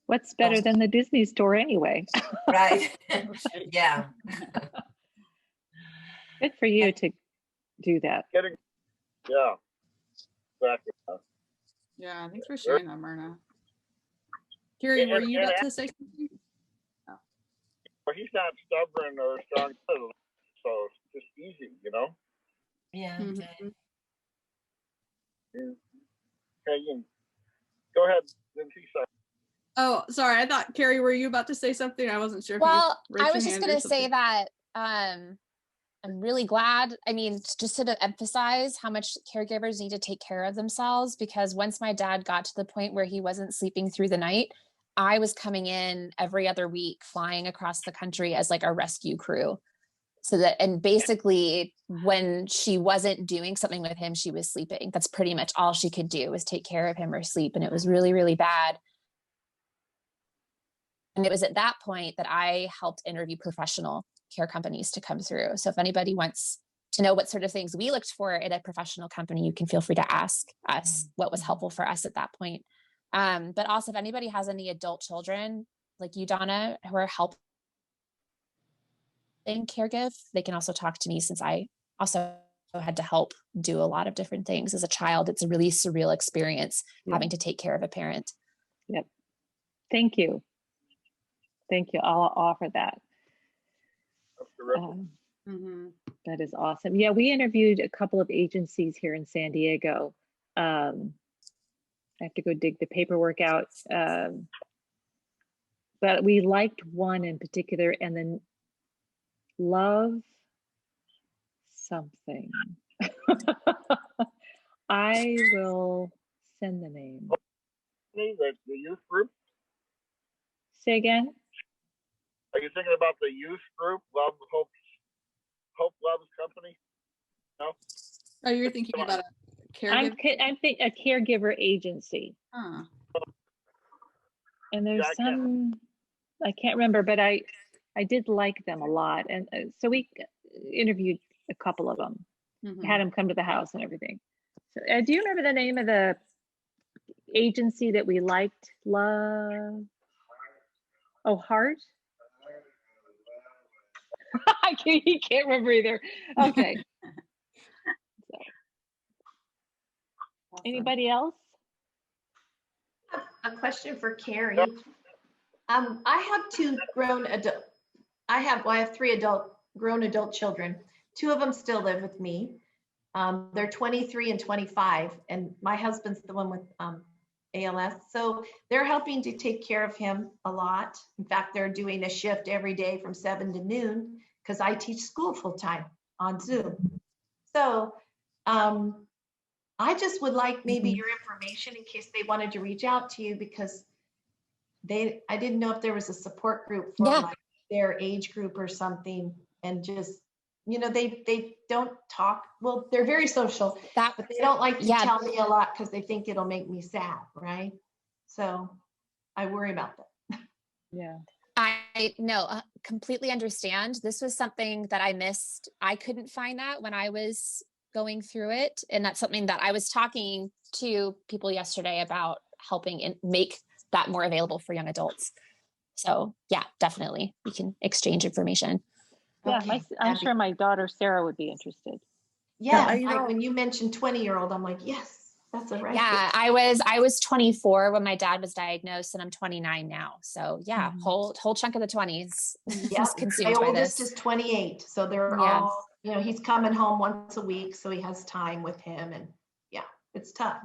What's better than the Disney store anyway? right. Yeah. Good for you to do that. Getting, yeah, exactly. Yeah, thanks for sharing that, Myrna. Carrie, were you about to say something? But he's not stubborn or strong, so it's just easy, you know. Yeah. Mhm. Okay, go ahead, Lindsay. Sorry. Oh, sorry. I thought, Carrie, were you about to say something? I wasn't sure if Well, you raised I your was just hand or going to say something. that I'm really glad. I mean, just to emphasize how much caregivers need to take care of themselves, because once my dad got to the point where he wasn't sleeping through the night, I was coming in every other week, flying across the country as like a rescue crew. So that, and basically when she wasn't doing something with him, she was sleeping. That's pretty much all she could do, was take care of him or sleep. And it was really, really bad. And it was at that point that I helped interview professional care companies to come through. So if anybody wants to know what sort of things we looked for at a professional company, you can feel free to ask us what was helpful for us at that point. But also if anybody has any adult children like you, Donna, who are helping caregive, they can also talk to me, since I also had to help do a lot of different things as a child. It's a really surreal experience having to take care of a parent. Yep. Thank you. Thank you. I'll offer that. That is awesome. Yeah, we interviewed a couple of agencies here in San Diego. I have to go dig the paperwork out. But we liked one in particular, and then Love something. I will send the name. The youth group? Say again? Are you thinking about the youth group, Hope Loves Company? No? Oh, you're thinking about a caregiver? I'm thinking a caregiver agency. Huh. And there's I can't remember, but I did like them a lot. And so we interviewed a couple of them, had them come to the house and everything. So, do you remember the name of the agency that we liked? Love? Oh, Heart? He can't remember either. Okay. So. Awesome. Anybody else? A question for Carrie. I have two grown adult. I have 3 grown adult children. 2 of them still live with me. They're 23 and 25, and my husband's the one with ALS. So they're helping to take care of him a lot. In fact, they're doing a shift every day from 7 to noon because I teach school full time on Zoom. So I just would like maybe your information in case they wanted to reach out to you, because I didn't know if there was a support group for like their age group or something, and just, you know, they don't talk. Well, they're very social, but they don't like to tell me a lot because they think it'll make me sad, right? So I worry about that. Yeah. I completely understand. This was something that I missed. I couldn't find that when I was going through it. And that's something that I was talking to people yesterday about, helping and make that more available for young adults. So yeah, definitely we can exchange information. Yeah, I'm sure my daughter Sarah would be interested. Yeah, when you mentioned 20-year-old, I'm like, yes. That's a right. Yeah, I was 24 when my dad was diagnosed, and I'm 29 now. So yeah, whole chunk of the 20s Yeah, is my consumed by oldest this. is 28, so they're Yeah. all, he's coming home once a week, so he has time with him, and yeah, it's tough.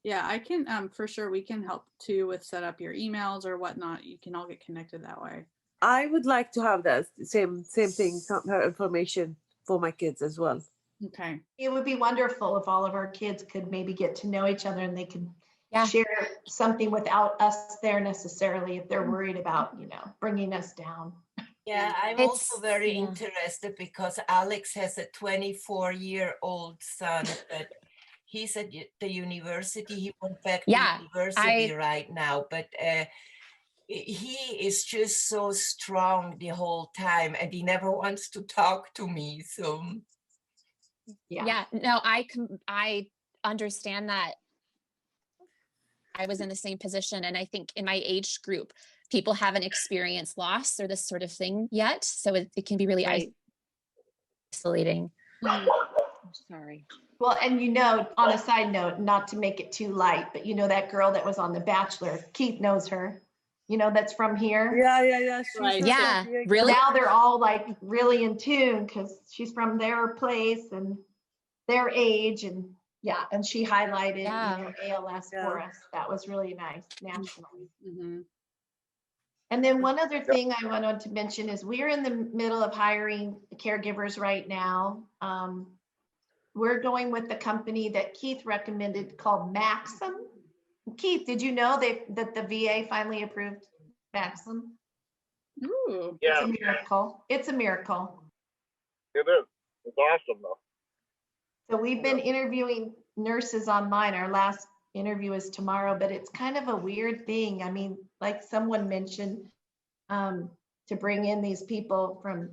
Yeah, I can for sure we can help too with set up your emails or whatnot. You can all get connected that way. I would like to have that same thing, her information for my kids as well. Okay. It would be wonderful if all of our kids could maybe get to know each other and they could Yeah. share something without us there necessarily if they're worried about, bringing us down. Yeah, I'm also very interested because Alex has a 24-year-old son, but he's at the university. He went back to university right now, but he is just so strong the whole time, and he never wants to talk to me. So yeah, no, I understand that. I was in the same position, and I think in my age group, people haven't experienced loss or this sort of thing yet, so it can be really isolating. Sorry. Well, and on a side note, not to make it too light, but that girl that was on The Bachelor, Keith knows her, that's from here. Yeah. Right. Yeah, really? Now they're all like really in tune because she's from their place and their age, and and she highlighted ALS for us. That was really nice nationally. And then one other thing I wanted to mention is we're in the middle of hiring caregivers right now. We're going with the company that Keith recommended called Maxim. Keith, did you know that the VA finally approved Maxim? Ooh. It's a miracle. It's a miracle. It is. It's awesome though. So we've been interviewing nurses online. Our last interview is tomorrow, but it's kind of a weird thing. I mean, like someone mentioned, to bring in these people from,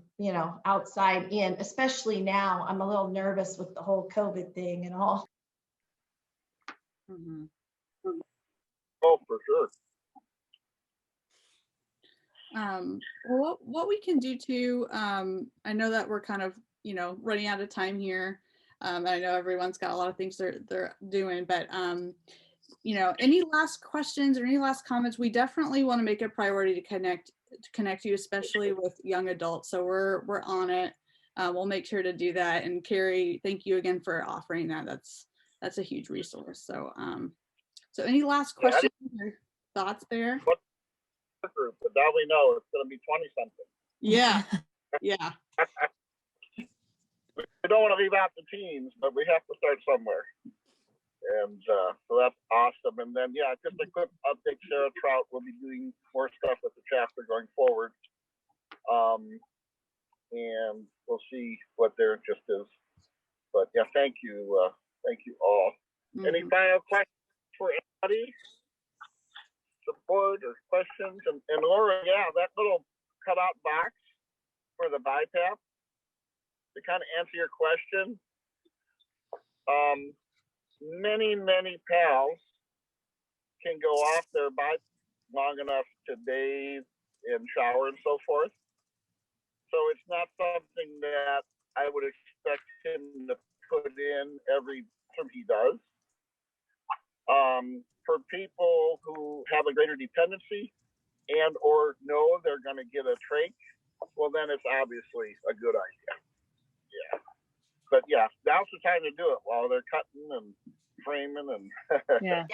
outside in, especially now, I'm a little nervous with the whole COVID thing and all. Oh, for sure. Well, what we can do too, I know that we're kind of, running out of time here. I know everyone's got a lot of things they're doing, but any last questions or any last comments? We definitely want to make a priority to connect you, especially with young adults. So we're on it. We'll make sure to do that. And Carrie, thank you again for offering that. That's a huge resource. So so any last questions or thoughts there? Group, but now we know it's going to be 20 something. Yeah. Yeah. We don't want to leave out the teens, but we have to start somewhere. And so that's awesome. And then, just a quick update. Sarah Trout will be doing more stuff with the chapter going forward. And we'll see what their interest is. But thank you all. Any final questions for anybody? Support or questions? And Laura, that little cutout box for the BiPAP, to kind of answer your question, many pals can go off their bike long enough to bathe and shower and so forth. So it's not something that I would expect him to put in every time he does. For people who have a greater dependency and or know they're going to get a trach, well, then it's obviously a good idea. Yeah. But now's the time to do it while they're cutting and framing and Yeah.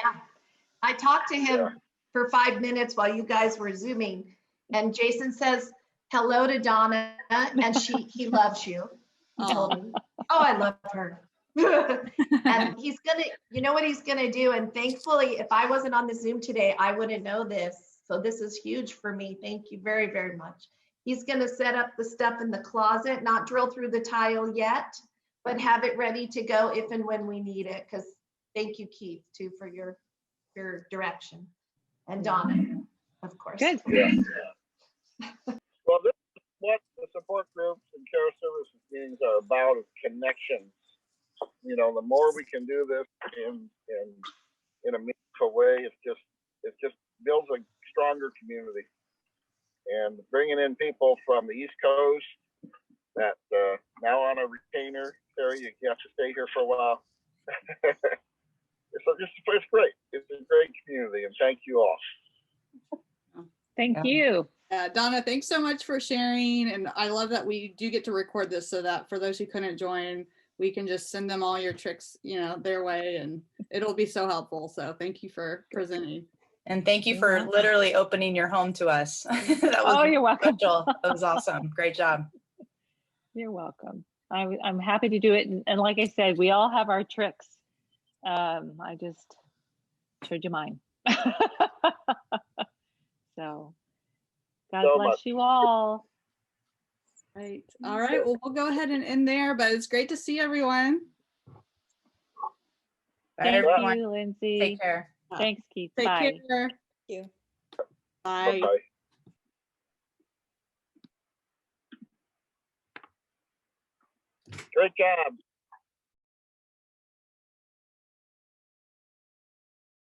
I talked to him for 5 minutes while you guys were Zooming, and Jason says hello to Donna, and he loves you. He told me. Oh, I love her. And he's what he's gonna do. And thankfully, if I wasn't on the Zoom today, I wouldn't know this. So this is huge for me. Thank you very, very much. He's gonna set up the stuff in the closet, not drill through the tile yet, but have it ready to go if and when we need it. Because thank you, Keith, too, for your direction. And Donna, of course. Good. Well, this is what the support groups and care services meetings are about, is connections. The more we can do this in a meaningful way, it just builds a stronger community. And bringing in people from the East Coast that now on a retainer, Terry, you have to stay here for a while. So it's great. It's a great community, and thank you all. Thank Yeah. you. Donna, thanks so much for sharing. And I love that we do get to record this so that for those who couldn't join, we can just send them all your tricks, their way, and it'll be so helpful. So thank you for presenting. And thank you for literally opening your home to us. That was You're welcome. special. That was awesome. Great job. You're welcome. I'm happy to do it. And like I said, we all have our tricks. I just showed you mine. So God So bless much. you all. Right. All right. Well, we'll go ahead and end there, but it's great to see everyone. Bye, Thank everyone. you, Lindsay. Take care. Thanks, Keith. Take Bye. care. Thank you. Bye. Bye. Great job.